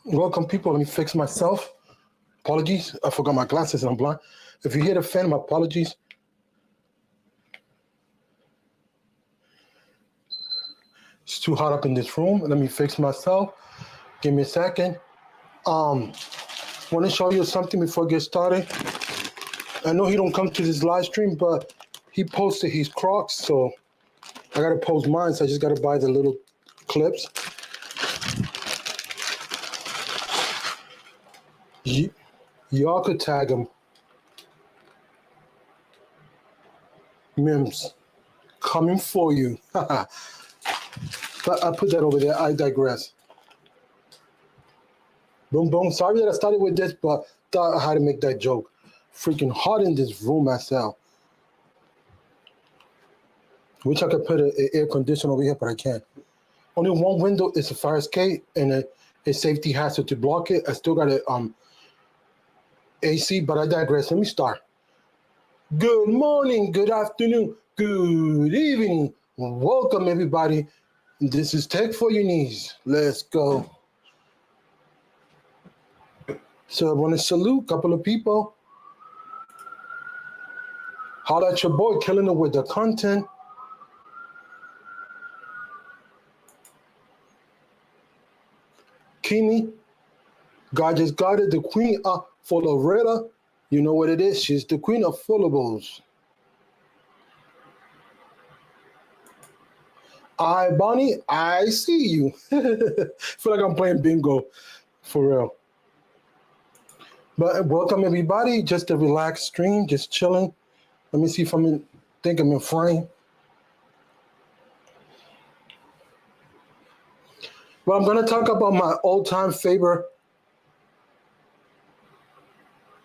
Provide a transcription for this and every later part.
Welcome, people. Let me fix myself. Apologies. I forgot my glasses and I'm blind. If you hear the fan, my apologies. It's too hot up in this room. Let me fix myself. Give me a second. Um, Want to show you something before I get started. I know he don't come to this live stream, but he posted his Crocs, so I gotta post mine. So I just gotta buy the little clips. Y'all could tag him. Mims coming for you. But I put that over there. I digress. Boom, boom. Sorry that I started with this, but thought I had to make that joke. Freaking hot in this room myself. Wish I could put an air conditioner over here, but I can't. Only one window is a fire escape and a safety hazard to block it. I still got a AC, but I digress. Let me start. Good morning, good afternoon, good evening. Welcome, everybody. This is Tech for Your Knees. Let's go. So I want to salute a couple of people. Holla at your boy, killing it with the content. Kimi, God just got it, the queen of Florida. You know what it is? She's the queen of follables. Bonnie, I see you. Feel like I'm playing bingo, for real. But welcome everybody. Just a relaxed stream, just chilling. Let me see if think I'm in frame. Well, I'm gonna talk about my all-time favorite.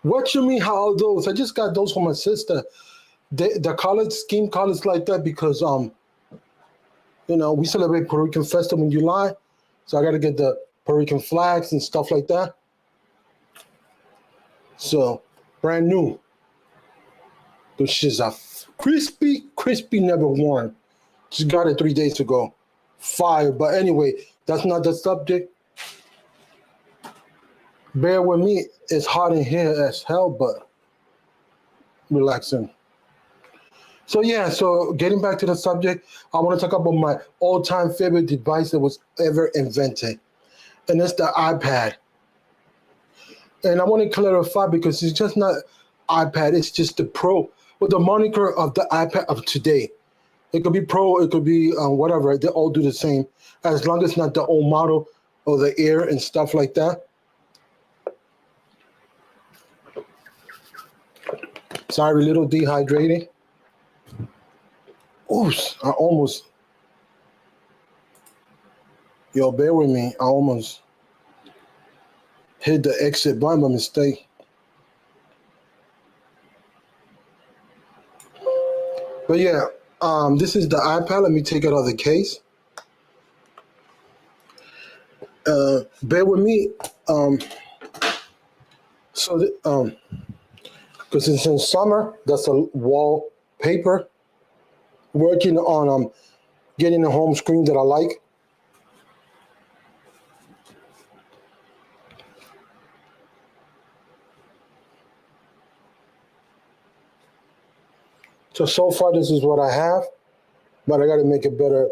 What you mean? How are those? I just got those from my sister. The college scheme college like that because we celebrate Puerto Rican Festival in July, so I got to get the Puerto Rican flags and stuff like that. So brand new. Those shits are crispy, never worn. Just got it 3 days ago. Fire. But anyway, that's not the subject. Bear with me. It's hot in here as hell, but relaxing. So getting back to the subject, I want to talk about my all-time favorite device that was ever invented, and it's the iPad. And I want to clarify because it's just not iPad, it's just the Pro, with the moniker of the iPad of today. It could be Pro, it could be whatever, they all do the same, as long as it's not the old model or the Air and stuff like that. Sorry, a little dehydrated. Oops, I almost. Yo, bear with me. I almost hit the exit button by mistake. But yeah, this is the iPad. Let me take it out of the case. Bear with me. Because it's in summer, that's a wallpaper. Working on getting a home screen that I like. So far this is what I have, but I got to make a better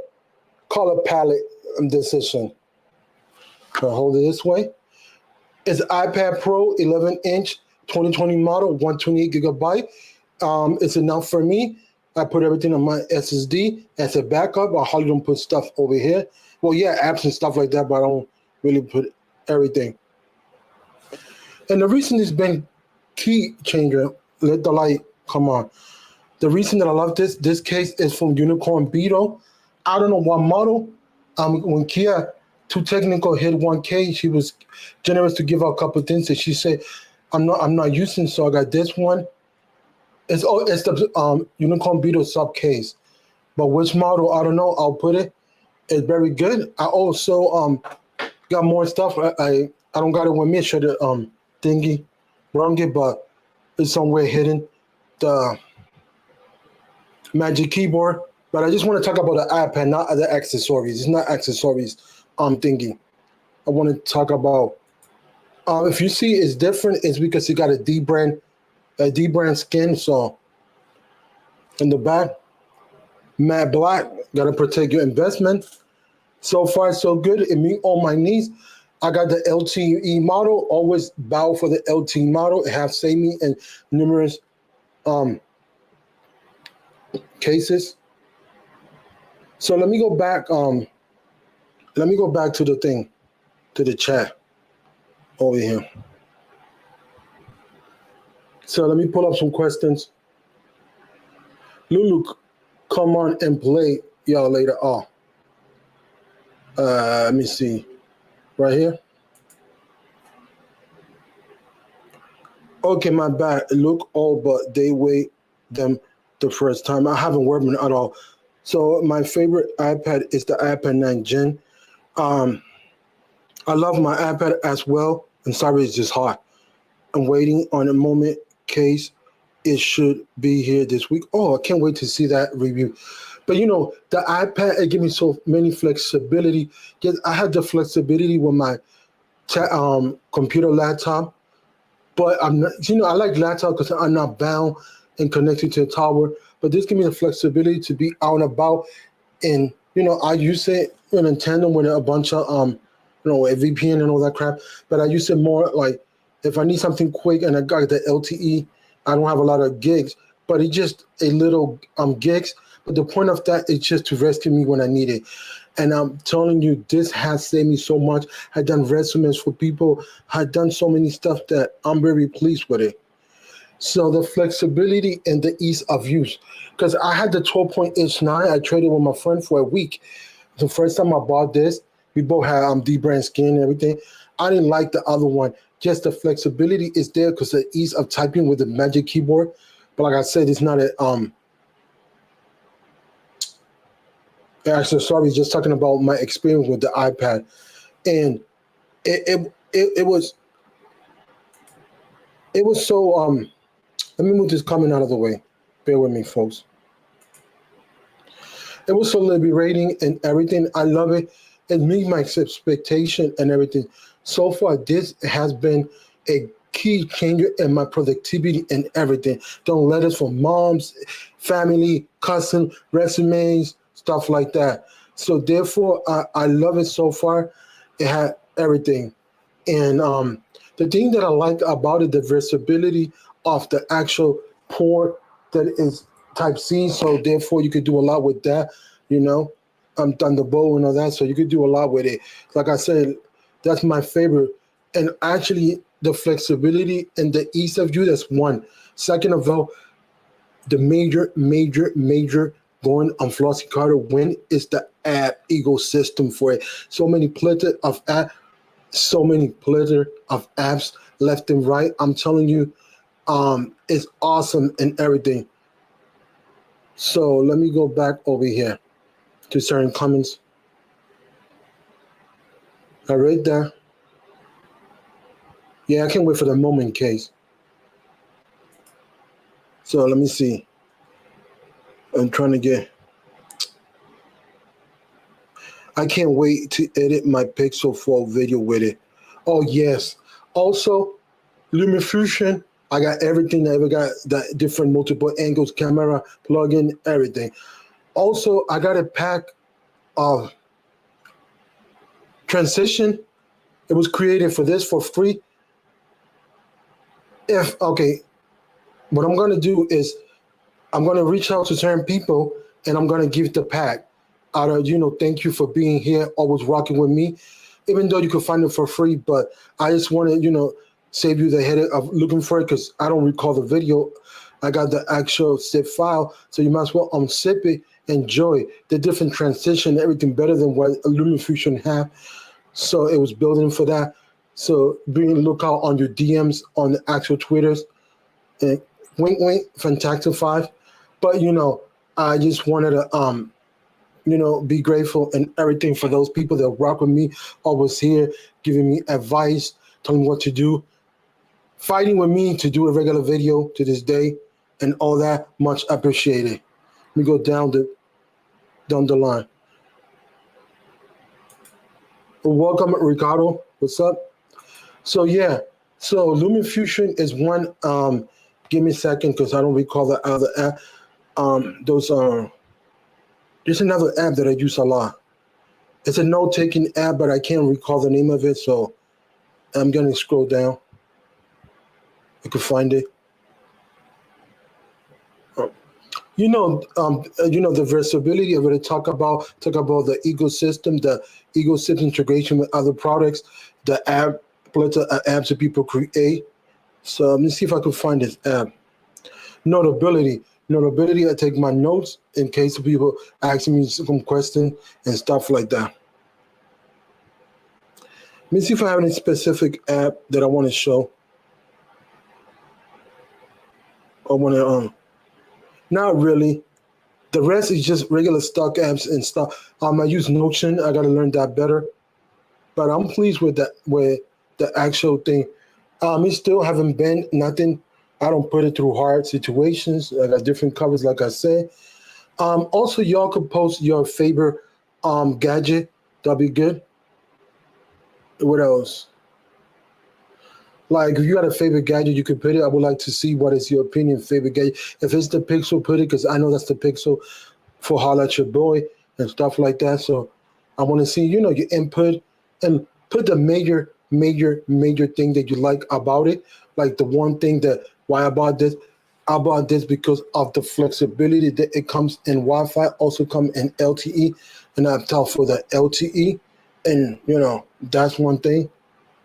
color palette decision. So hold it this way. It's iPad Pro 11-inch 2020 model, 128 gigabyte. It's enough for me. I put everything on my SSD as a backup. I hardly don't put stuff over here. Well, yeah, apps and stuff like that, but I don't really put everything. And the reason it's been key changer, let the light come on. The reason that I love this case is from Unicorn Beetle. I don't know what model. When Kia Too Technical hit 1K, she was generous to give out a couple of things that she said I'm not using, so I got this one. It's the Unicorn Beetle sub case, but which model I don't know. I'll put it. It's very good. I also got more stuff. I don't got it with me. Show the thingy, wrong it, but it's somewhere hidden. The Magic Keyboard, but I just want to talk about the iPad, not other accessories. It's not accessories thingy. I want to talk about If you see it's different, it's because it got a D brand skin. So in the back, matte black, gotta protect your investment. So far, so good. It meet all my needs. I got the LTE model. Always bow for the LTE model. It have saved me in numerous um, cases. So let me go back. Let me go back to the thing, to the chat over here. So let me pull up some questions. Lulu, come on and play y'all later. Oh, let me see. Right here. Okay, my bad. Look, all but they wait them the first time. I haven't worked on it at all. So my favorite iPad is the iPad 9 Gen. Um, I love my iPad as well. And sorry, it's just hot. I'm waiting on a moment case. It should be here this week. Oh, I can't wait to see that review. But you know, the iPad, it gives me so many flexibility. Yes, I had the flexibility with my computer laptop, but I'm not, you know, I like laptop because I'm not bound and connected to a tower. But this gives me the flexibility to be out and about. And, you know, I use it in tandem with a bunch of, a VPN and all that crap. But I use it more like if I need something quick and I got the LTE, I don't have a lot of gigs, but it's just a little gigs. But the point of that is just to rescue me when I need it. And I'm telling you, this has saved me so much. I've done resumes for people. I've done so many stuff that I'm very pleased with it. So the flexibility and the ease of use. Because I had the 12.H9. I traded with my friend for a week. The first time I bought this, we both had D brand skin and everything. I didn't like the other one. Just the flexibility is there because the ease of typing with the Magic Keyboard. But like I said, it's not a actually, sorry, just talking about my experience with the iPad, and it was so Let me move this comment out of the way. Bear with me, folks. It was so liberating and everything. I love it. It meets my expectation and everything. So far, this has been a key changer in my productivity and everything. Don't letters from moms, family, cousin, resumes, stuff like that. So therefore, I love it so far. It had everything. And the thing that I like about it, the versatility of the actual port that is Type C. So therefore, you could do a lot with that. You know, Thunderbolt and all that. So you could do a lot with it. Like I said, that's my favorite. And actually, the flexibility and the ease of use. That's one. Second of all, the major going on Flossie Carter win is the app ecosystem for it. So many plethora of app so many plethora of apps left and right. I'm telling you, it's awesome and everything. So let me go back over here to certain comments. I read that. Yeah, I can't wait for the moment case. So let me see. I'm trying to get. I can't wait to edit my Pixel 4 video with it. Oh yes. Also, LumaFusion. I got everything. I ever got that different multiple angles, camera, plugin, everything. Also, I got a pack of transition. It was created for this for free. What I'm gonna do is I'm gonna reach out to certain people and I'm gonna give the pack. Out of thank you for being here, always rocking with me. Even though you can find it for free, but I just want to save you the headache of looking for it because I don't recall the video. I got the actual zip file, so you might as well unzip it, enjoy the different transition, everything better than what LumaFusion have. So it was building for that. So be on the lookout on your DMs on the actual Twitters. And wink, wink, Fantastic5. But I just wanted to be grateful and everything for those people that rock with me, always here, giving me advice, telling me what to do, fighting with me to do a regular video to this day, and all that. Much appreciated. Let me go down the line. Welcome, Ricardo. What's up? So yeah, so LumenFusion is one. Give me a second because I don't recall the other app. Those there's another app that I use a lot. It's a note taking app, but I can't recall the name of it. So I'm gonna scroll down. You can find it. The versatility of it. Talk about the ecosystem integration with other products, the app, plethora of apps that people create. So let me see if I can find this app. Notability. Notability, I take my notes in case people ask me some questions and stuff like that. Let me see if I have any specific app that I want to show. I want to, not really. The rest is just regular stock apps and stuff. I use Notion. I got to learn that better. But I'm pleased with that, with the actual thing. It still haven't been nothing. I don't put it through hard situations. I got different covers, like I said. Also, y'all could post your favorite gadget. That'll be good. What else? Like, if you got a favorite gadget, you could put it. I would like to see what is your opinion, favorite gadget. If it's the Pixel, put it because I know that's the Pixel for Holla at Your Boy and stuff like that. So I want to see, your input and put the major thing that you like about it. Like the one thing that why about this? I bought this because of the flexibility that it comes in Wi-Fi, also come in LTE, and I've taught for the LTE, and that's one thing.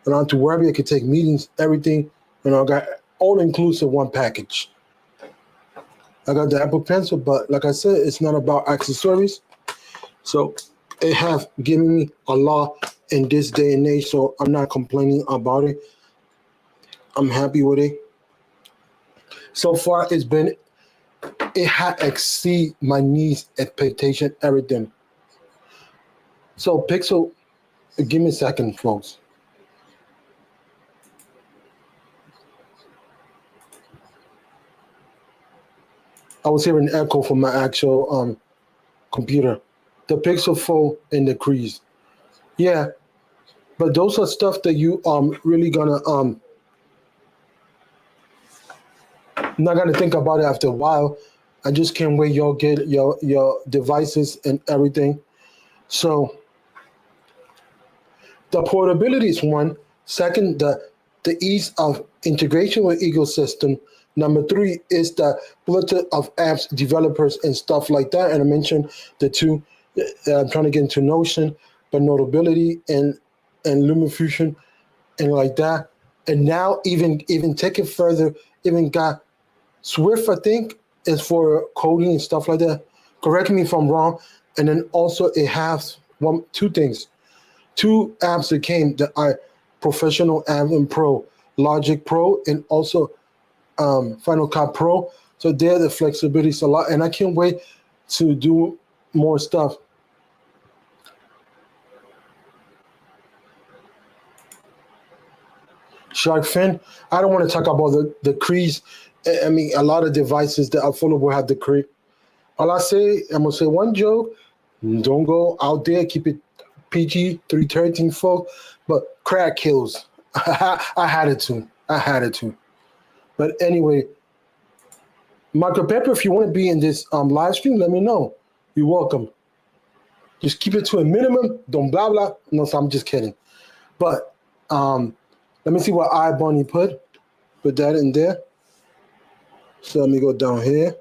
And on to wherever I could take meetings, everything, I got all inclusive one package. I got the Apple Pencil, but like I said, it's not about accessories. So it have given me a lot in this day and age, so I'm not complaining about it. I'm happy with it. So far, it had exceed my needs, expectation, everything. So Pixel, give me a second, folks. I was hearing echo from my actual computer. The Pixel Fold and the Crease. Yeah, but those are stuff that you really gonna not gonna think about it after a while. I just can't wait y'all get your devices and everything. So the portability is one. Second, the ease of integration with ecosystem. Number three is the plethora of apps, developers, and stuff like that. And I mentioned the two. I'm trying to get into Notion, but Notability and LumenFusion and like that. And now even take it further, even got Swift, I think, is for coding and stuff like that. Correct me if I'm wrong. And then also it has two things, two apps that came that are professional app and pro, Logic Pro and also Final Cut Pro. So there the flexibility is a lot, and I can't wait to do more stuff. Shark Fin. I don't want to talk about the crease. I mean, a lot of devices that are full will have the crease. All I say, I'm gonna say one joke. Don't go out there. Keep it PG 313, folks. But crack kills. I had it to. I had it to. But anyway, Michael Pepper, if you want to be in this live stream, let me know. You're welcome. Just keep it to a minimum. Don't blah blah. No, so I'm just kidding. But let me see what iBunny put. Put that in there. So let me go down here.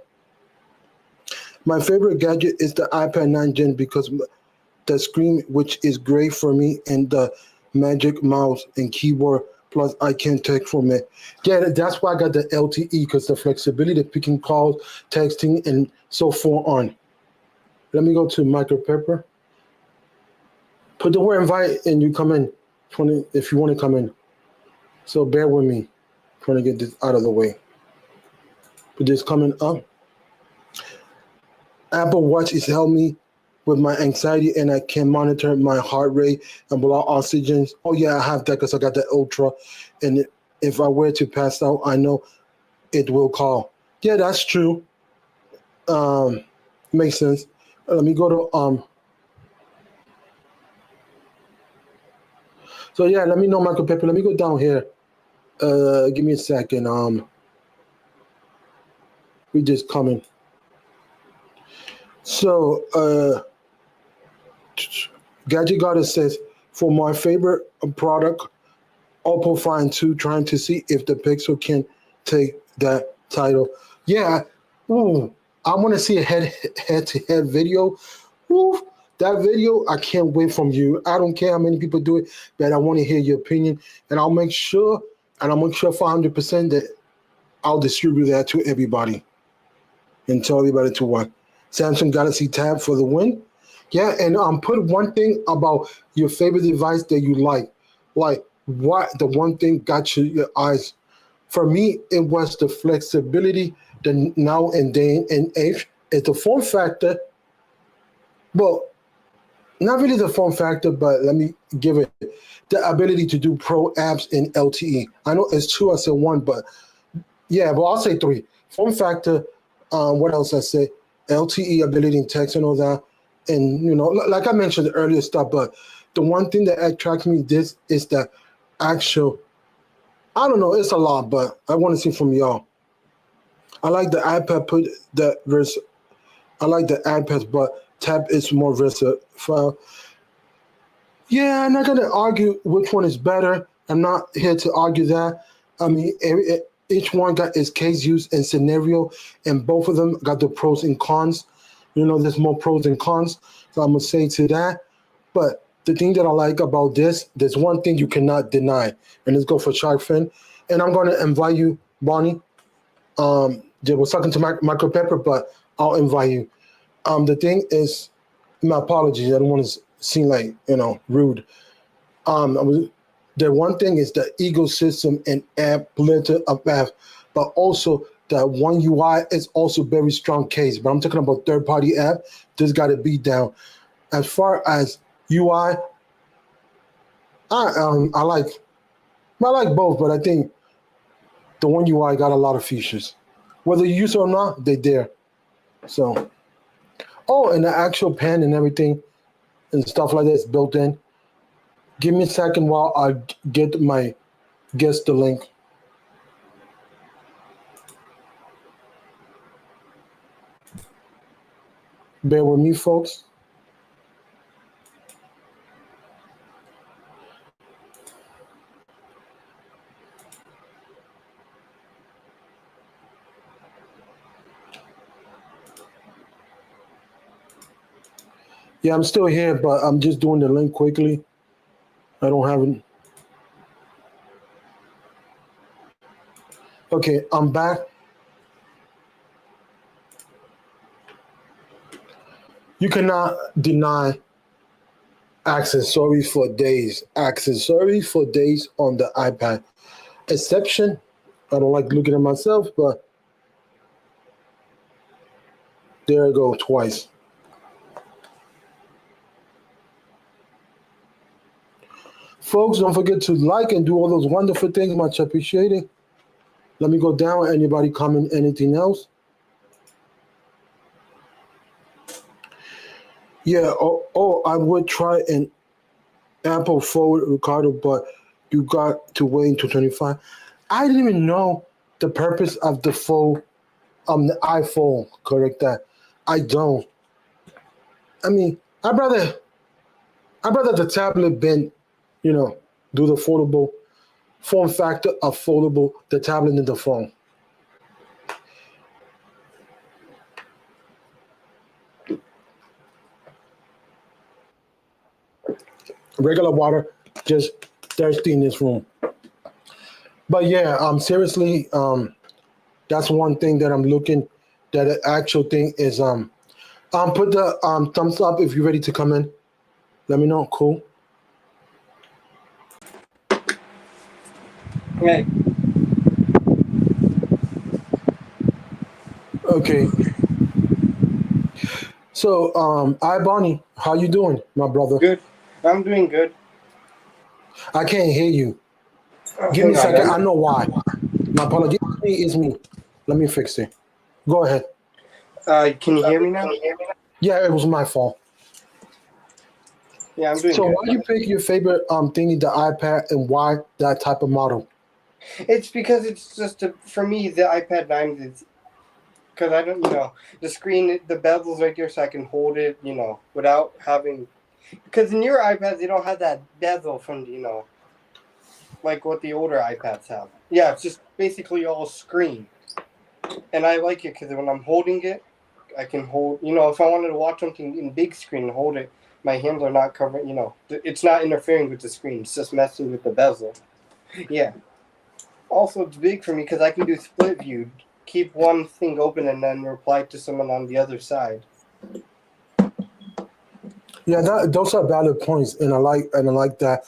My favorite gadget is the iPad 9 Gen because the screen, which is great for me, and the magic mouse and keyboard. Plus, I can text from it. Yeah, that's why I got the LTE because the flexibility of picking calls, texting, and so forth on. Let me go to Michael Pepper. Put the word invite and you come in if you want to come in. So bear with me. Trying to get this out of the way. But this coming up. Apple Watch is helping me with my anxiety and I can monitor my heart rate and blood oxygen. Oh yeah, I have that because I got the Ultra. And if I were to pass out, I know it will call. Yeah, that's true. Makes sense. Let me go to So yeah, let me know, Michael Pepper. Let me go down here. Give me a second. We just coming. So Gadget Goddess says, for my favorite product, Oppo Find 2, trying to see if the Pixel can take that title. Yeah, ooh, I want to see a head-to-head video. Ooh, that video, I can't wait from you. I don't care how many people do it, but I want to hear your opinion, and I'll make sure, 500% that I'll distribute that to everybody and tell everybody to what. Samsung Galaxy Tab for the win. Yeah, and put one thing about your favorite device that you like. Like what the one thing got your eyes. For me, it was the flexibility, the now and day and age. It's the form factor. Well, not really the form factor, but let me give it the ability to do pro apps in LTE. I know it's two, I said one, but yeah, but I'll say three. Form factor, what else I say? LTE ability in text and all that. And, like I mentioned earlier stuff, but the one thing that attracts me this is the actual, I don't know, it's a lot, but I want to see from y'all. I like the iPad put that verse. I like the iPad, but Tab is more versatile. Yeah, I'm not going to argue which one is better. I'm not here to argue that. I mean, each one got its case use and scenario, and both of them got the pros and cons. There's more pros and cons, so I'm going to say to that. But the thing that I like about this, there's one thing you cannot deny, and let's go for Shark Fin. And I'm going to invite you, Bonnie. They was talking to Michael Pepper, but I'll invite you. The thing is, my apologies. I don't want to seem like rude. The one thing is the ecosystem and app plethora of apps, but also the One UI is also very strong case. But I'm talking about third-party app. This got to be down. As far as UI, I like both, but I think the One UI got a lot of features. Whether you use it or not, they're there. So, and the actual pen and everything and stuff like that is built in. Give me a second while I get my guest the link. Bear with me, folks. Yeah, I'm still here, but I'm just doing the link quickly. I don't have it. Okay, I'm back. You cannot deny accessories for days. Accessories for days on the iPad. Exception, I don't like looking at myself, but there I go twice. Folks, don't forget to like and do all those wonderful things. Much appreciated. Let me go down. Anybody comment anything else? Yeah, I would try an Apple forward, Ricardo, but you got to wait until 25. I didn't even know the purpose of the phone, the iPhone, correct that. I don't. I mean, I'd rather the tablet been, do the foldable form factor of foldable, the tablet and the phone. Regular water, just thirsty in this room. But yeah, seriously, that's one thing that I'm looking. That the actual thing is put the thumbs up if you're ready to come in. Let me know. Cool. Hey. Okay. So, hi Bonnie, how you doing, my brother? Good. I'm doing good. I can't hear you. Give me a second. I know why. My apologies. It's me. Let me fix it. Go ahead. Can you hear me now? Yeah, it was my fault. Yeah, I'm doing So good. why you pick your favorite thingy, the iPad, and why that type of model? It's because it's just for me the iPad 9 is because I don't the screen, the bezel's right there so I can hold it without having, because in your iPads they don't have that bezel from like what the older iPads have. Yeah, it's just basically all screen, and I like it because when I'm holding it, I can hold. If I wanted to watch something in big screen and hold it, my hands are not covering. It's not interfering with the screen. It's just messing with the bezel. Yeah. Also, it's big for me because I can do split view. Keep one thing open and then reply to someone on the other side. Yeah, those are valid points, and I like that.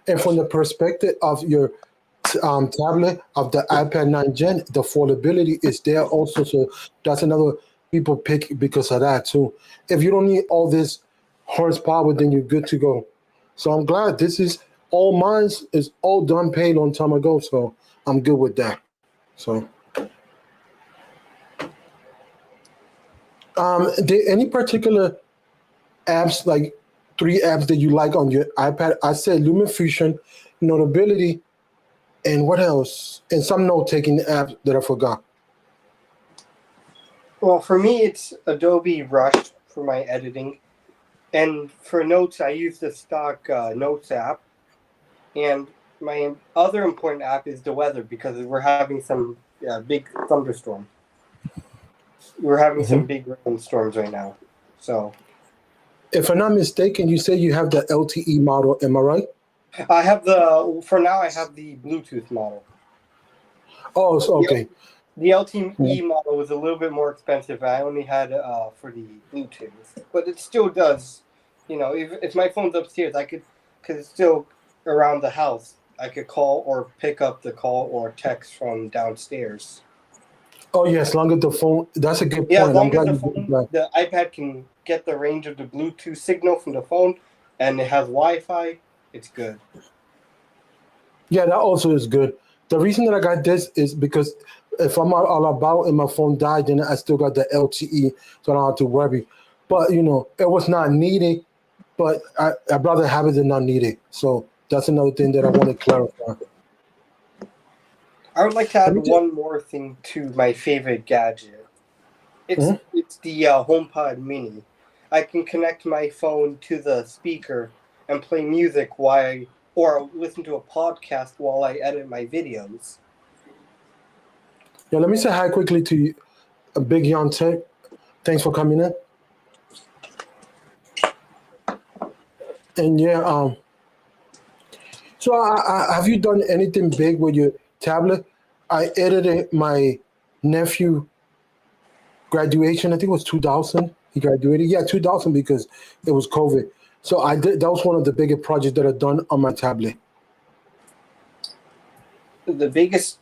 And from the perspective of your tablet of the iPad 9 Gen, the foldability is there also. So that's another people pick because of that too. If you don't need all this horsepower, then you're good to go. So I'm glad this is all mine is all done paid long time ago. So I'm good with that. So any particular apps like three apps that you like on your iPad? I said LumaFusion, Notability, and what else? And some note taking apps that I forgot. Well, for me, it's Adobe Rush for my editing. And for notes, I use the stock Notes app. And my other important app is the weather because we're having some big thunderstorm. We're having some Mhm. big rainstorms right now. So If I'm not mistaken, you say you have the LTE model. Am I right? for now, I have the Bluetooth model. Oh, so, The, okay. the LTE model was a little bit more expensive. I only had for the Bluetooth, but it still does. If my phone's upstairs, I could, because it's still around the house, I could call or pick up the call or text from downstairs. Oh, yeah. As long as the phone. That's a good Yeah, as point. I'm long as glad you did that. the iPad can get the range of the Bluetooth signal from the phone, and it has Wi-Fi, it's good. Yeah, that also is good. The reason that I got this is because if I'm all about and my phone died, then I still got the LTE, so I don't have to worry. But it was not needed. But I'd rather have it than not need it. So that's another thing that I want to clarify. I would like to Let add me just. one more thing to my favorite gadget. It's Mhm. it's the HomePod Mini. I can connect my phone to the speaker and play music or listen to a podcast while I edit my videos. Yeah, let me say hi quickly to you, Big Yon Tech. Thanks for coming in. And yeah, so have you done anything big with your tablet? I edited my nephew graduation. I think it was 2000. He graduated. Yeah, 2000 because it was COVID. So I did. That was one of the biggest projects that I've done on my tablet. The biggest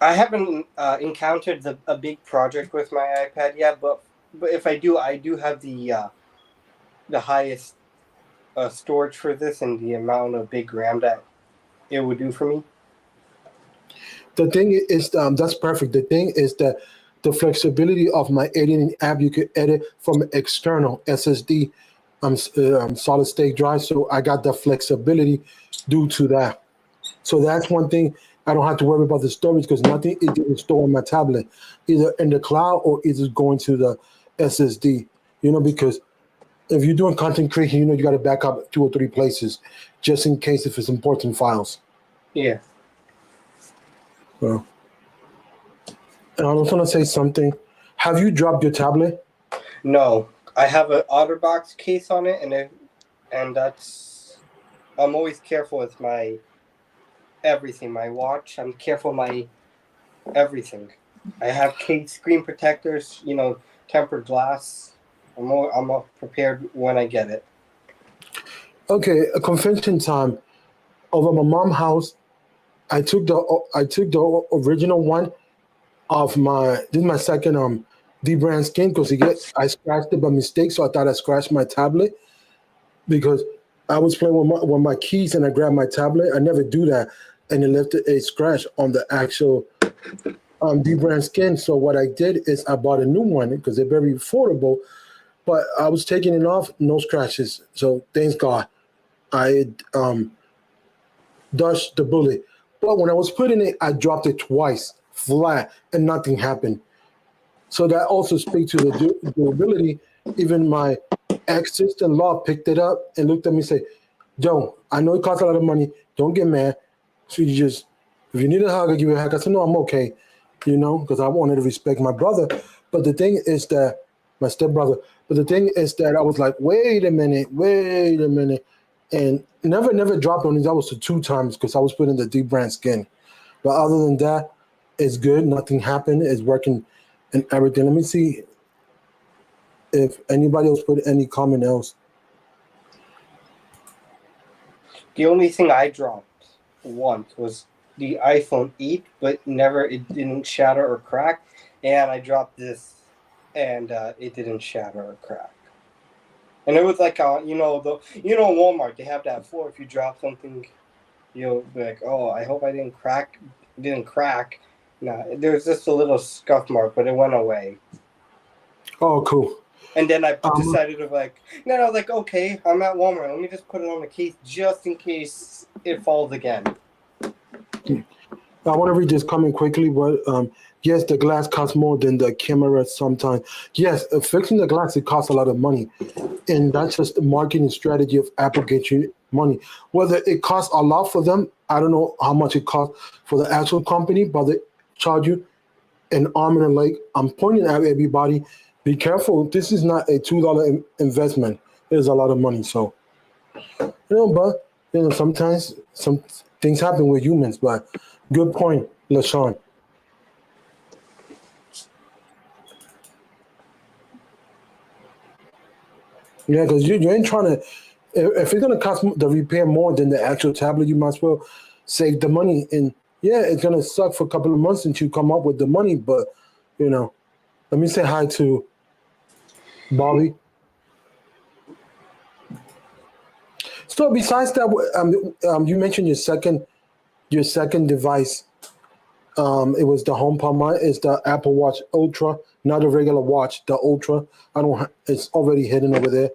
I haven't encountered a big project with my iPad yet, but if I do have the highest storage for this and the amount of big RAM that it would do for me. The thing is, that's perfect. The thing is that the flexibility of my editing app, you could edit from external SSD, solid state drive. So I got the flexibility due to that. So that's one thing I don't have to worry about the storage because nothing is getting stored on my tablet, either in the cloud or either going to the SSD. Because if you're doing content creation, you got to back up two or three places just in case if it's important files. Yeah. So, and I was going to say something. Have you dropped your tablet? No, I have an OtterBox case on it, and that's I'm always careful with my everything. My watch, I'm careful my everything. I have case screen protectors, tempered glass. I'm prepared when I get it. Okay, a confession time. Over my mom's house, I took the original one of my. This is my second D brand skin because I scratched it by mistake, so I thought I scratched my tablet because I was playing with my keys and I grabbed my tablet. I never do that, and it left a scratch on the actual D brand skin. So what I did is I bought a new one because they're very affordable. but I was taking it off, no scratches. So thanks God, I dodged the bullet. But when I was putting it, I dropped it twice flat, and nothing happened. So that also speaks to the durability. Even my ex-sister-in-law picked it up and looked at me and said, Joe, I know it costs a lot of money. Don't get mad. So you just, if you need a hug, I'll give you a hug. I said, no, I'm okay, because I wanted to respect my brother. But the thing is that, my stepbrother, but the thing is that I was like, wait a minute. And never dropped on these. I was the two times because I was putting the deep brand skin. But other than that, it's good. Nothing happened. It's working and everything. Let me see if anybody else put any comment else. The only thing I dropped once was the iPhone 8, but it didn't shatter or crack. And I dropped this, and it didn't shatter or crack. And it was like, Walmart, they have that floor. If you drop something, you'll be like, oh, I hope I didn't crack. It didn't crack. No, there was just a little scuff mark, but it went away. Oh, cool. And then I decided to okay, I'm at Walmart. Let me just put it on the case just in case it falls again. I want to read this comment quickly, but yes, the glass costs more than the camera sometimes. Yes, fixing the glass, it costs a lot of money. And that's just the marketing strategy of Apple get you money. Whether it costs a lot for them, I don't know how much it costs for the actual company, but they charge you an arm and a leg. I'm pointing at everybody, be careful. This is not a $2 investment. It's a lot of money. So, but sometimes some things happen with humans, but good point, LaShawn. Yeah, because you ain't trying to. If it's gonna cost the repair more than the actual tablet, you might as well save the money. And yeah, it's gonna suck for a couple of months until you come up with the money. But let me say hi to Bobby. So besides that, you mentioned your second device. It was the HomePod. Mine is the Apple Watch Ultra, not a regular watch. The Ultra. I don't. It's already hidden over there.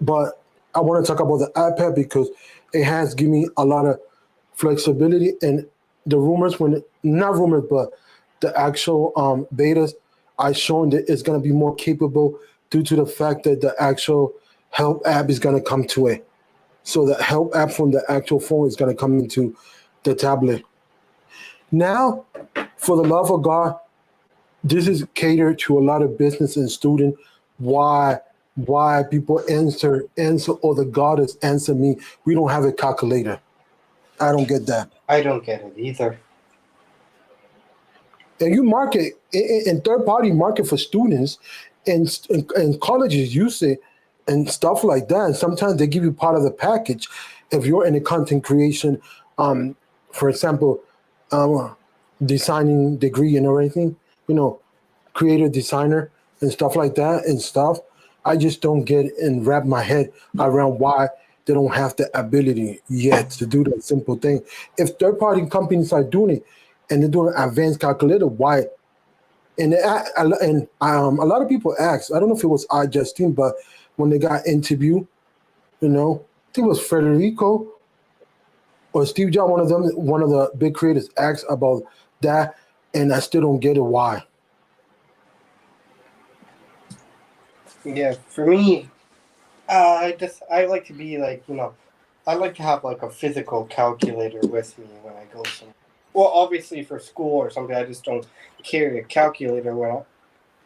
But I want to talk about the iPad because it has given me a lot of flexibility. And the rumors, not rumors, but the actual betas are showing that it's going to be more capable due to the fact that the actual help app is going to come to it. So the help app from the actual phone is going to come into the tablet. Now, for the love of God, this is catered to a lot of business and student. Why people answer, or the goddess answer me, we don't have a calculator. I don't get that. I don't get it either. And you market in third party market for students, and colleges use it and stuff like that. And sometimes they give you part of the package if you're in a content creation, for example, designing degree and everything, creative designer and stuff like that and stuff. I just don't get and wrap my head around why they don't have the ability yet to do that simple thing. If third-party companies are doing it and they're doing an advanced calculator, why? And a lot of people ask. I don't know if it was Justine, but when they got interviewed, I think it was Federico or Steve Jobs, one of the big creators, asked about that, and I still don't get it why. Yeah, for me, I like to be I like to have like a physical calculator with me when I go somewhere. Well, obviously for school or something, I just don't carry a calculator when I'm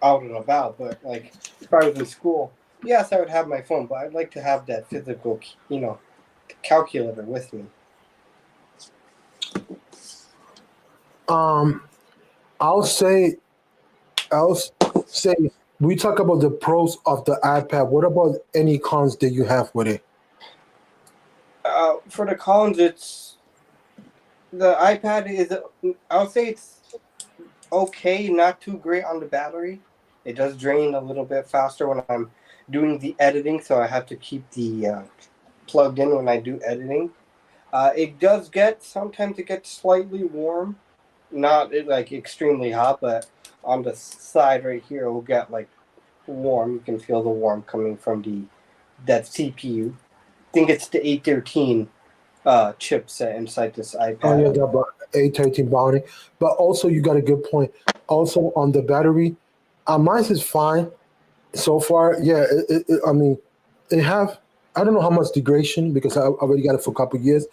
out and about. But like if I was in school, yes, I would have my phone, but I'd like to have that physical, calculator with me. I'll say we talk about the pros of the iPad. What about any cons that you have with it? For the cons, the iPad is. I'll say it's okay, not too great on the battery. It does drain a little bit faster when I'm doing the editing, so I have to keep the plugged in when I do editing. It does sometimes it gets slightly warm, not like extremely hot, but on the side right here, it will get like warm. You can feel the warmth coming from that CPU. I think it's the 813 chipset inside this Oh iPad. yeah, the A13 Bounty. But also you got a good point. Also on the battery, mine is fine so far. Yeah, I mean, it have I don't know how much degradation because I already got it for a couple years,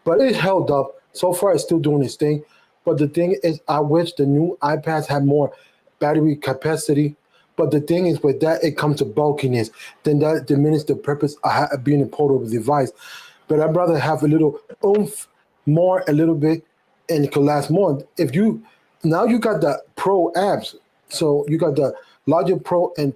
but it held up. So far, it's still doing its thing. But the thing is, I wish the new iPads had more battery capacity. But the thing is, with that, it comes to bulkiness. Then that diminishes the purpose of being a portable device. But I'd rather have a little oomph more, a little bit, and it could last more. If you now you got the Pro apps, so you got the Logic Pro and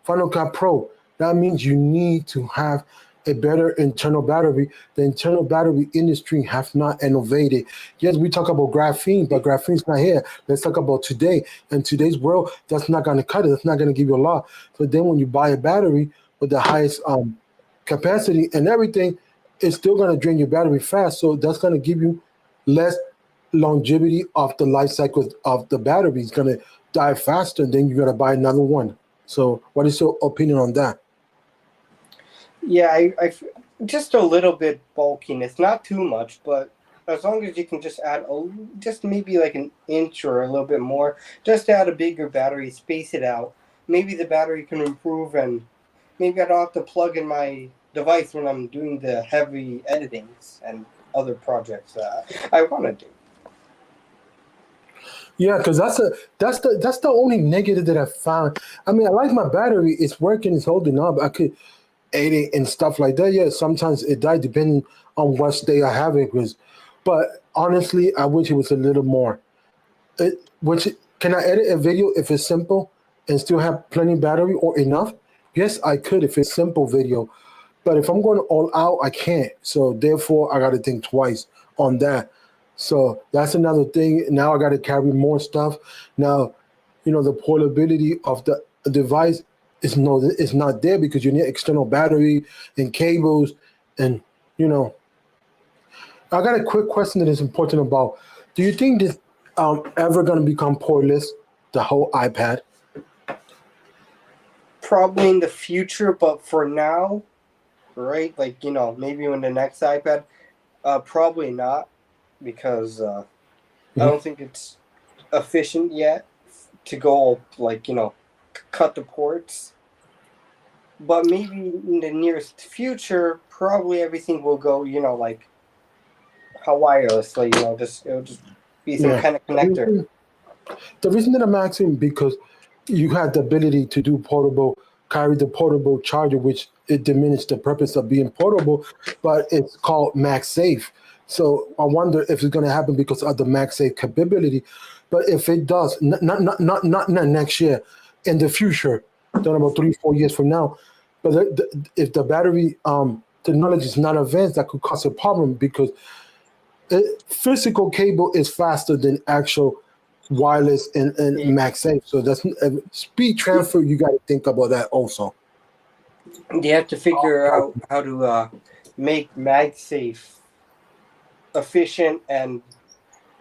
Final Cut Pro. That means you need to have a better internal battery. The internal battery industry have not innovated. Yes, we talk about graphene, but graphene's not here. Let's talk about today. In today's world, that's not going to cut it. That's not going to give you a lot. So then when you buy a battery with the highest capacity and everything, it's still going to drain your battery fast. So that's going to give you less longevity of the life cycle of the battery. It's going to die faster. Then you got to buy another one. So what is your opinion on that? Yeah, just a little bit bulkiness, not too much, but as long as you can just add just maybe like an inch or a little bit more, just to add a bigger battery, space it out. Maybe the battery can improve, and maybe I don't have to plug in my device when I'm doing the heavy editings and other projects that I want to do. Yeah, because that's the only negative that I found. I mean, I like my battery; it's working, it's holding up. I could edit it and stuff like that. Yeah, sometimes it died depending on what day I have it was. But honestly, I wish it was a little more. Which can I edit a video if it's simple and still have plenty battery or enough? Yes, I could if it's simple video. But if I'm going all out, I can't. So therefore, I got to think twice on that. So that's another thing. Now I got to carry more stuff. Now, the portability of the device is not there because you need external battery and cables, and you know. I got a quick question that is important about. Do you think this ever going to become portless? The whole iPad. Probably in the future, but for now, right? Like maybe when the next iPad, probably not, because I Mhm. don't think it's efficient yet to go like cut the ports. But maybe in the nearest future, probably everything will go like how wirelessly. Just it'll just be some Yeah. kind of connector. The reason that I'm asking because you had the ability to do portable, carry the portable charger, which it diminished the purpose of being portable, but it's called MagSafe. So I wonder if it's going to happen because of the MagSafe capability. But if it does, not next year, in the future, then about 3 4 years from now. But if the battery technology is not advanced, that could cause a problem because physical cable is faster than actual wireless and You MagSafe. So that's speed transfer. You got to think about that also. have to figure out how to make MagSafe efficient, and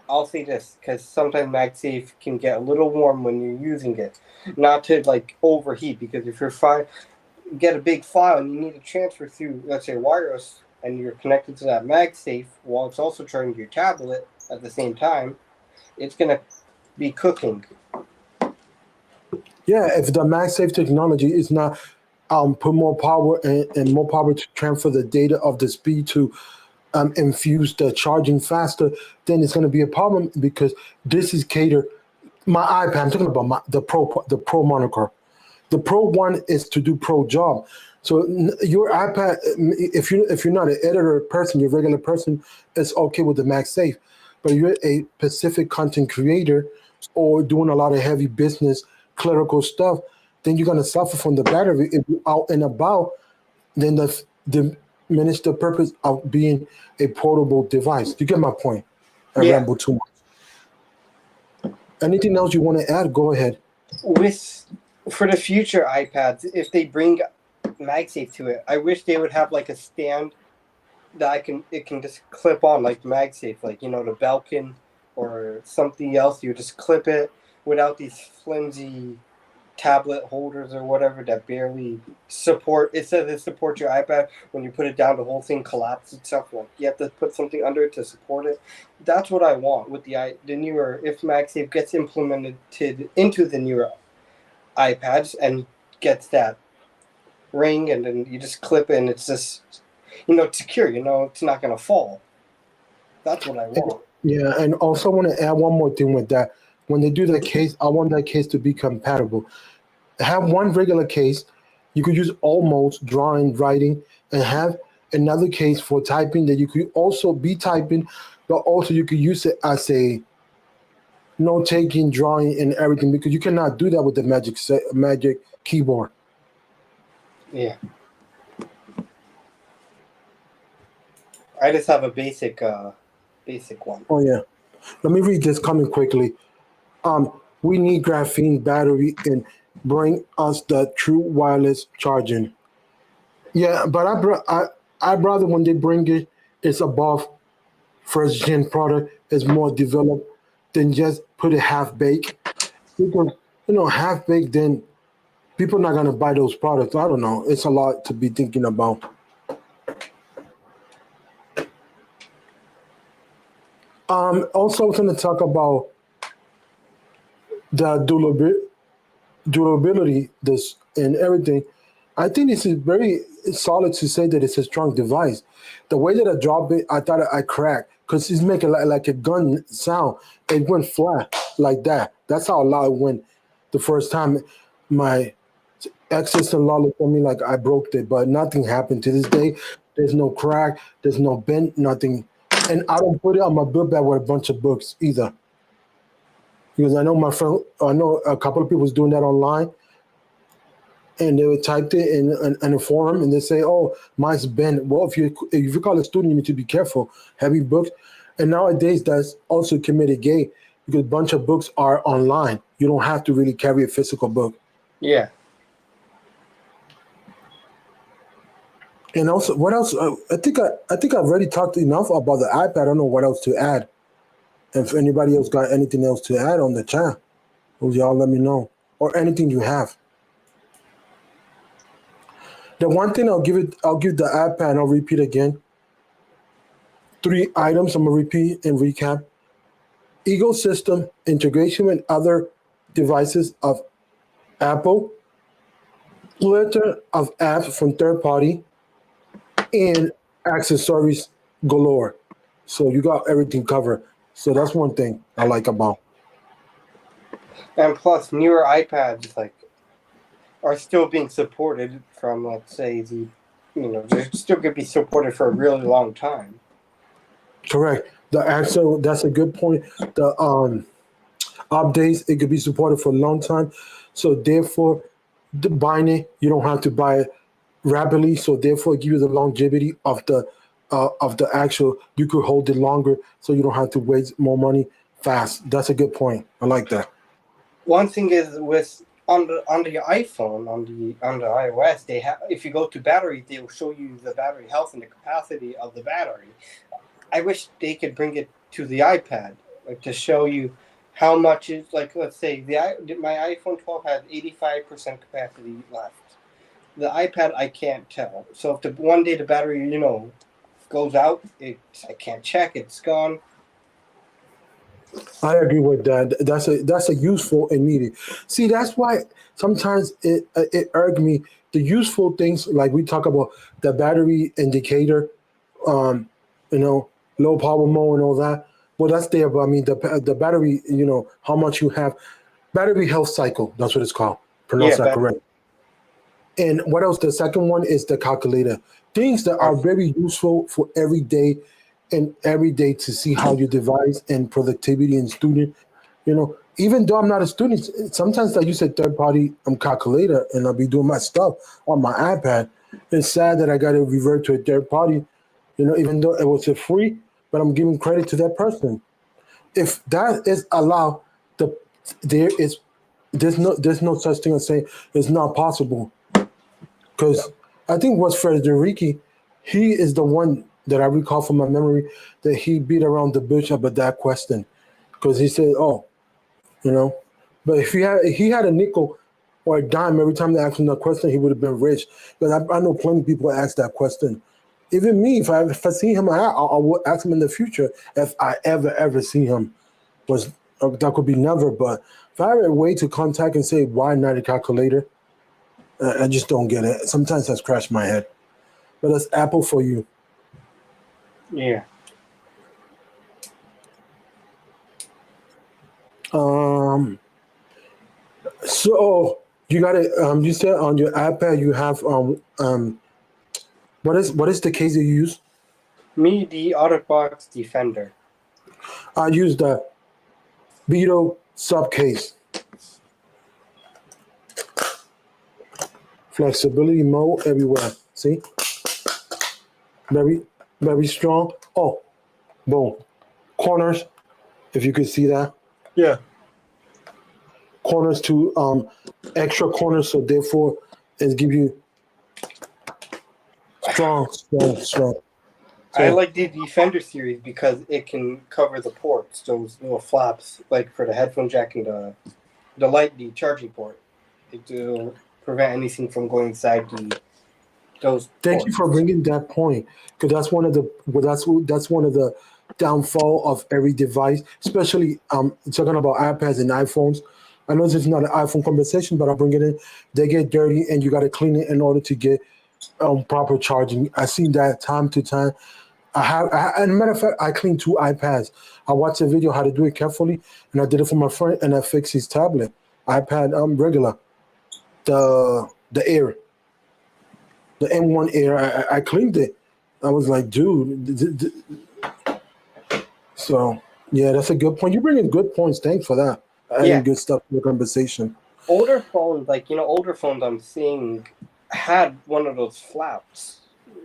I'll say this because sometimes MagSafe can get a little warm when you're using it, not to like overheat. Because if you're get a big file and you need to transfer through, let's say, wireless, and you're connected to that MagSafe while it's also charging your tablet at the same time, it's gonna be cooking. Yeah, if the MagSafe technology is not put more power and more power to transfer the data of the speed to infuse the charging faster, then it's going to be a problem because this is cater my iPad. I'm talking about the Pro moniker. The Pro one is to do pro job. So your iPad, if you're not an editor person, you're a regular person, it's okay with the MagSafe. But you're a specific content creator or doing a lot of heavy business clerical stuff, then you're gonna suffer from the battery. If you're out and about, then that's diminish the purpose of being a portable device. You get my point. I Yeah, ramble too much. Anything else you want to add? Go ahead. with for the future iPads, if they bring MagSafe to it, I wish they would have like a stand that it can just clip on like MagSafe, like the Belkin or something else. You just clip it without these flimsy tablet holders or whatever that barely support. It says it supports your iPad. When you put it down, the whole thing collapses itself. Like you have to put something under it to support it. That's what I want with the newer. If MagSafe gets implemented into the newer iPads and gets that ring, and then you just clip it, and it's just it's secure. It's not gonna fall. That's what I want. Yeah, and also want to add one more thing with that. When they do that case, I want that case to be compatible. Have one regular case. You could use all modes, drawing, writing, and have another case for typing that you could also be typing, but also you could use it as a note taking, drawing, and everything because you cannot do that with the Magic Keyboard. Yeah. I just have a basic one. Oh yeah. Let me read this coming quickly. We need graphene battery and bring us the true wireless charging. Yeah, but I'd rather when they bring it, it's above first gen product, it's more developed than just put it half baked. Because half baked, then people not gonna buy those products. I don't know. It's a lot to be thinking about. Also, going to talk about the durability, this and everything. I think this is very solid to say that it's a strong device. The way that I dropped it, I thought I cracked because it's making like a gun sound. It went flat like that. That's how loud it went the first time. My ex-sister-in-law looked at me like I broke it, but nothing happened to this day. There's no crack. There's no bend. Nothing. And I don't put it on my book bag with a bunch of books either. Because I know a couple of people was doing that online, and they would type it in a forum, and they say, "Oh, mine's bent." Well, if you call a student, you need to be careful. Heavy books, and nowadays that's also committed gay because a bunch of books are online. You don't have to really carry a physical book. Yeah. And also, what else? I think I've already talked enough about the iPad. I don't know what else to add. If anybody else got anything else to add on the chat, will y'all let me know or anything you have. The one thing I'll give the iPad. I'll repeat again. 3 items. I'm gonna repeat and recap. Ecosystem integration with other devices of Apple, plethora of apps from third party, and accessories galore. So you got everything covered. So that's one thing I like about. And plus, newer iPads are still being supported from, let's say, they're still going to be supported for a really long time. Correct. That's a good point. The updates, it could be supported for a long time. So therefore, buying it, you don't have to buy it rapidly. So therefore, give you the longevity of the actual. You could hold it longer, so you don't have to waste more money fast. That's a good point. I like that. One thing is with on the iPhone, on the iOS, they have, if you go to battery, they'll show you the battery health and the capacity of the battery. I wish they could bring it to the iPad, to show you how much is, let's say my iPhone 12 has 85% capacity left. The iPad, I can't tell. So if one day the battery, goes out, I can't check. It's gone. I agree with that. That's a useful and needed. See, that's why sometimes it irks me. The useful things like we talk about the battery indicator, low power mode and all that. Well, that's there, but I mean the battery, how much you have, battery health cycle. That's what it's called. Pronounce that correct. And what else? The second one is the calculator. Things that are very useful for every day to see how you devise and productivity and student. Even though I'm not a student, sometimes I use a third party calculator and I'll be doing my stuff on my iPad. It's sad that I got to revert to a third party, even though it was a free, but I'm giving credit to that person. If that is allowed, there's no such thing as saying it's not possible. Because I think was Frederici, he is the one that I recall from my memory that he beat around the bush about that question. Because he said, but if he had a nickel or a dime every time they asked him that question, he would have been rich. Because I know plenty of people ask that question. Even me, if I see him, I will ask him in the future if I ever see him. Was that could be never, but if I had a way to contact and say why not a calculator, I just don't get it. Sometimes I scratch my head. But that's Apple for you. Yeah. Um, so you got it. You said on your iPad you have what is the case you use? Me, the OtterBox Defender. I use the Beetle sub case. Flexibility mode everywhere. See, very very strong. Oh, boom. Corners, if you could see that. Yeah. Corners to extra corners, so therefore it give you strong. I So like the Defender series because it can cover the ports, those little flaps, like for the headphone jack and the charging port. It will prevent anything from going inside those thank you ports. for bringing that point, because that's one of the that's one of the downfall of every device, especially talking about iPads and iPhones. I know this is not an iPhone conversation, but I'll bring it in. They get dirty, and you got to clean it in order to get proper charging. I seen that time to time. As a matter of fact, I cleaned 2 iPads. I watched a video how to do it carefully, and I did it for my friend, and I fixed his tablet, iPad, regular, the Air, the M1 Air. I cleaned it. I was like, dude. So yeah, that's a good point. You're bringing good points. Thanks for that. Adding Yeah. good stuff to the conversation. Older phones, older phones I'm seeing had one of those flaps.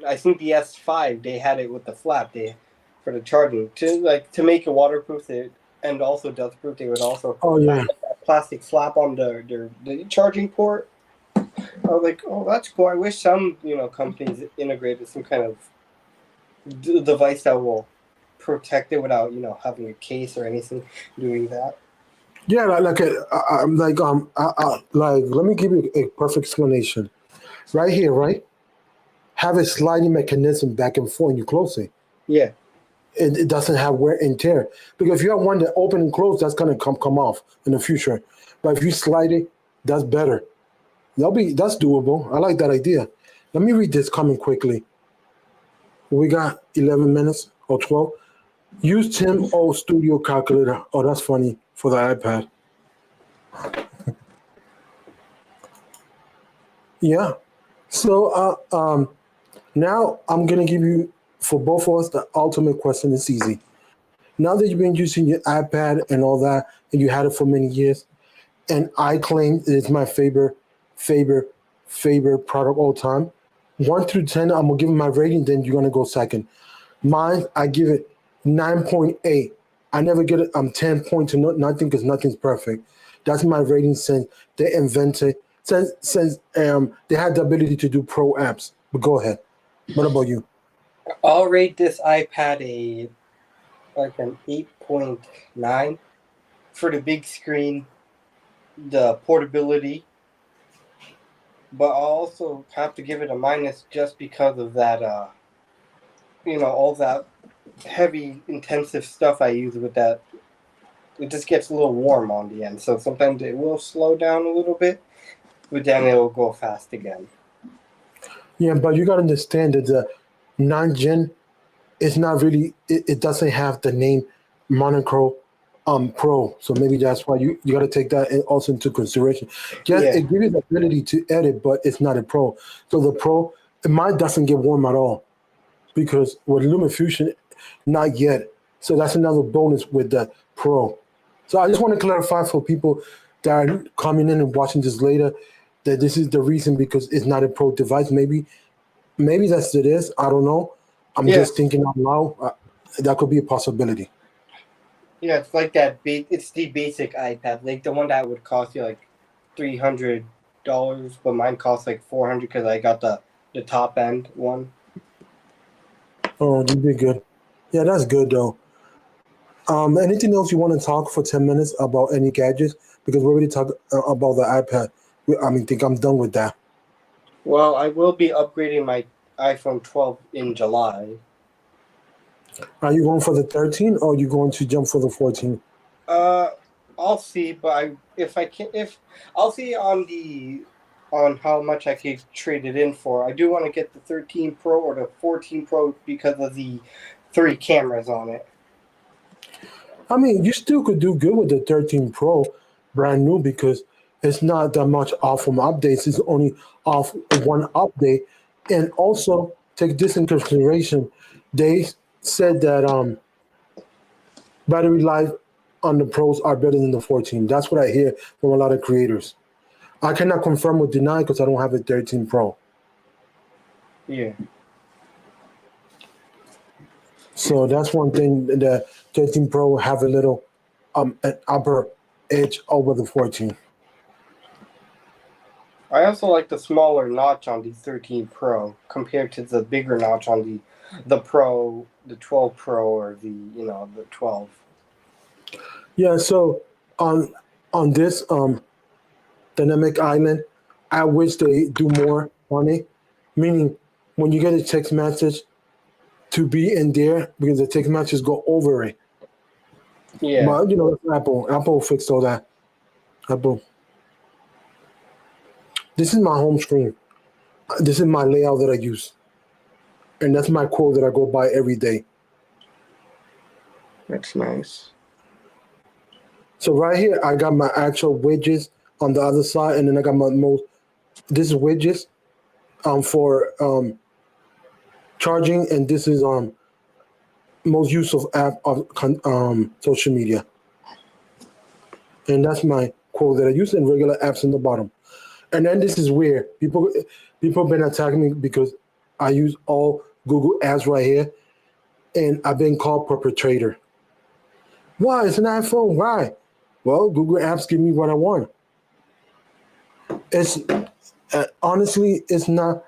I think the S5 they had it with the flap for the charging to make it waterproof and also dustproof. They would also Oh yeah, have that plastic flap on the charging port. I was like, oh, that's cool. I wish some companies integrated some kind of device that will protect it without having a case or anything doing that. yeah. Like let me give you a perfect explanation. Right here, right? Have a sliding mechanism back and forth, and you close it. Yeah, It doesn't have wear and tear. Because if you have one that open and close, that's gonna come off in the future. But if you slide it, that's better. That's doable. I like that idea. Let me read this comment quickly. We got 11 minutes or 12. Use Tim O Studio Calculator. Oh, that's funny for the iPad. Yeah. So now I'm gonna give you for both of us the ultimate question. It's easy. Now that you've been using your iPad and all that, and you had it for many years, and I claim it's my favorite, favorite product all time. 1 through 10, I'm gonna give it my rating. Then you're gonna go second. Mine, I give it 9.8. I never get it. I'm 10 point to nothing because nothing's perfect. That's my rating since they invented since they had the ability to do pro apps. But go ahead. What about you? I'll rate this iPad an 8.9 for the big screen, the portability, but I'll also have to give it a minus just because of that all that heavy intensive stuff I use with that. It just gets a little warm on the end, so sometimes it will slow down a little bit, but then it will go fast again. Yeah, but you gotta understand that the non-gen is not really. It doesn't have the name Monaco Pro, so maybe that's why you got to take that also into consideration. Yes, Yeah. it gives you the ability to edit, but it's not a Pro. So the Pro, mine doesn't get warm at all because with LumaFusion, not yet. So that's another bonus with the Pro. So I just want to clarify for people that are coming in and watching this later that this is the reason because it's not a Pro device. Maybe that's it is. I don't know. I'm Yeah. just thinking out loud. That could be a possibility. Yeah, it's like that. It's the basic iPad, like the one that would cost you like $300, but mine costs like $400 because I got the top end one. Oh, you did good. Yeah, that's good though. Anything else you want to talk for 10 minutes about any gadgets? Because we already talked about the iPad. think I'm done with that. Well, I will be upgrading my iPhone 12 in July. Are you going for the 13 or are you going to jump for the 14? I'll see, but if I'll see on how much I could trade it in for. I do want to get the 13 Pro or the 14 Pro because of the 3 cameras on it. I mean, you still could do good with the 13 Pro, brand new, because it's not that much off from updates. It's only off one update. And also, take this into consideration. They said that battery life on the Pros are better than the 14. That's what I hear from a lot of creators. I cannot confirm or deny because I don't have a 13 Pro. Yeah. So that's one thing. The 13 Pro have a little an upper edge over the 14. I also like the smaller notch on the 13 Pro compared to the bigger notch on the Pro, the 12 Pro, or the 12. Yeah. So on this dynamic island, I wish they do more on it. Meaning, when you get a text message, to be in there because the text messages go over it. Yeah. But it's Apple. Apple fixed all that. Apple. This is my home screen. This is my layout that I use. And that's my quote that I go by every day. That's nice. So right here, I got my actual widgets on the other side, and then I got this is widgets for charging, and this is most use of app of social media. And that's my quote that I use in regular apps in the bottom. And then this is where people have been attacking me because I use all Google ads right here, and I've been called perpetrator. Why? It's an iPhone. Why? Well, Google Apps give me what I want. It's honestly, it's not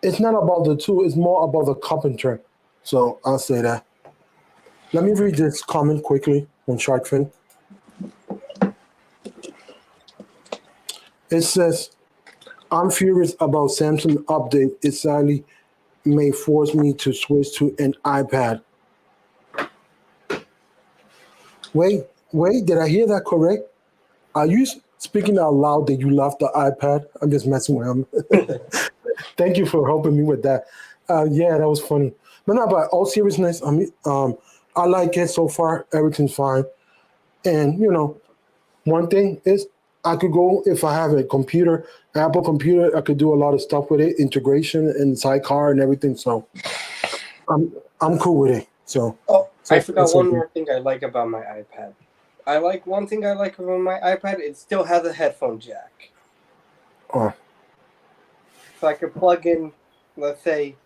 about the tool. It's more about the carpenter. So I'll say that. Let me read this comment quickly on Sharkfin. It says, I'm furious about Samsung update. It sadly may force me to switch to an iPad. Wait, did I hear that correct? Are you speaking out loud that you love the iPad? I'm just messing with him. Thank you for helping me with that. Yeah, that was funny. But no, but all seriousness, I like it so far. Everything's fine. And, one thing is I could go, if I have a computer, Apple computer, I could do a lot of stuff with it, integration and sidecar and everything. So I'm cool with it. So I forgot one more thing I like about my iPad. One thing I like about my iPad, it still has a headphone jack. Oh. So I can plug in, let's say,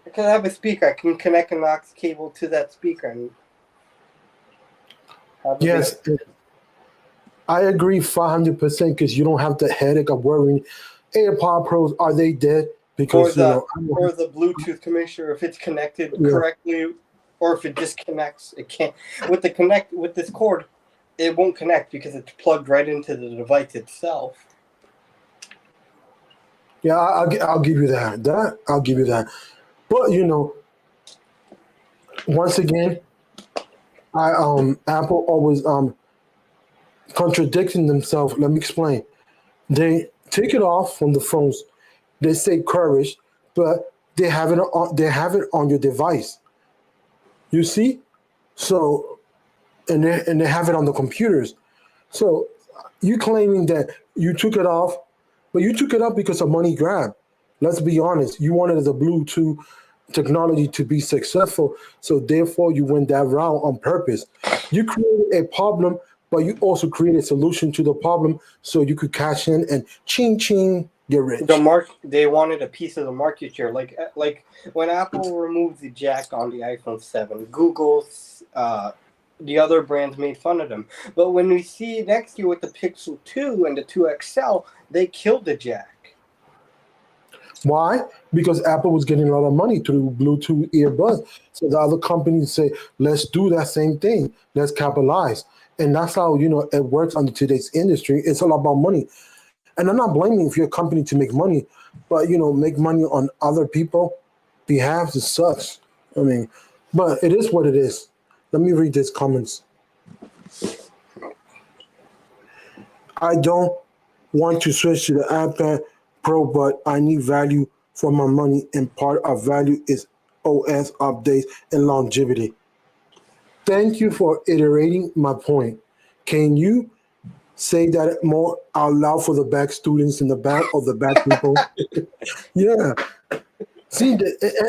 I can have a speaker. I can connect an aux cable to that speaker. And yes, I agree 500% because you don't have the headache of worrying, AirPod Pros, are they dead? Because, or the Bluetooth, to make sure if it's connected correctly, or if it disconnects, it can't. With this cord, it won't connect because it's plugged right into the device itself. Yeah, I'll give you that. I'll give you that. But once again, Apple always contradicting themselves. Let me explain. They take it off from the phones. They say courage, but they have it on your device. You see, so and they have it on the computers. So you claiming that you took it off, but you took it off because of money grab. Let's be honest. You wanted the Bluetooth technology to be successful, so therefore you went that route on purpose. You created a problem, but you also created a solution to the problem, so you could cash in and ching ching get rich. They wanted a piece of the market share, like when Apple removed the jack on the iPhone 7, Google, the other brands made fun of them. But when we see next year with the Pixel 2 and the 2 XL, they killed the jack. Why? Because Apple was getting a lot of money through Bluetooth earbuds. So the other companies say, let's do that same thing. Let's capitalize. And that's how, it works under today's industry. It's all about money. And I'm not blaming if you're a company to make money, but make money on other people behalf, it sucks. I mean, but it is what it is. Let me read these comments. I don't want to switch to the iPad Pro, but I need value for my money, and part of value is OS updates and longevity. Thank you for iterating my point. Can you say that more out loud for the back students in the back or the back people? Yeah. See,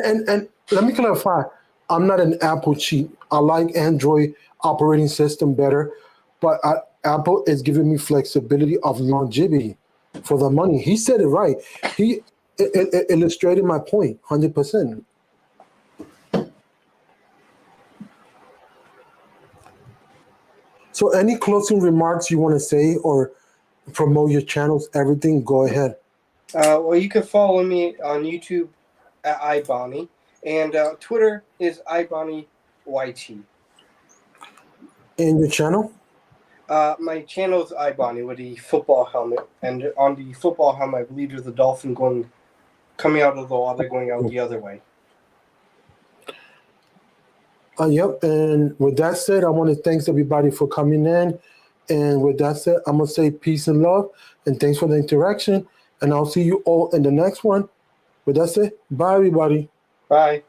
and let me clarify. I'm not an Apple cheat. I like Android operating system better, but Apple is giving me flexibility of longevity for the money. He said it right. He illustrated my point 100%. So, any closing remarks you want to say or promote your channels? Everything, go ahead. Well, you can follow me on YouTube at iBonnie, and Twitter is iBonnieYT. And your channel? My channel is iBonnie with the football helmet, and on the football helmet, I believe there's a dolphin coming out of the water, going out the other way. Yep. And with that said, I want to thank everybody for coming in. And with that said, I'm going to say peace and love. And thanks for the interaction. And I'll see you all in the next one. With that said, bye, everybody. Bye.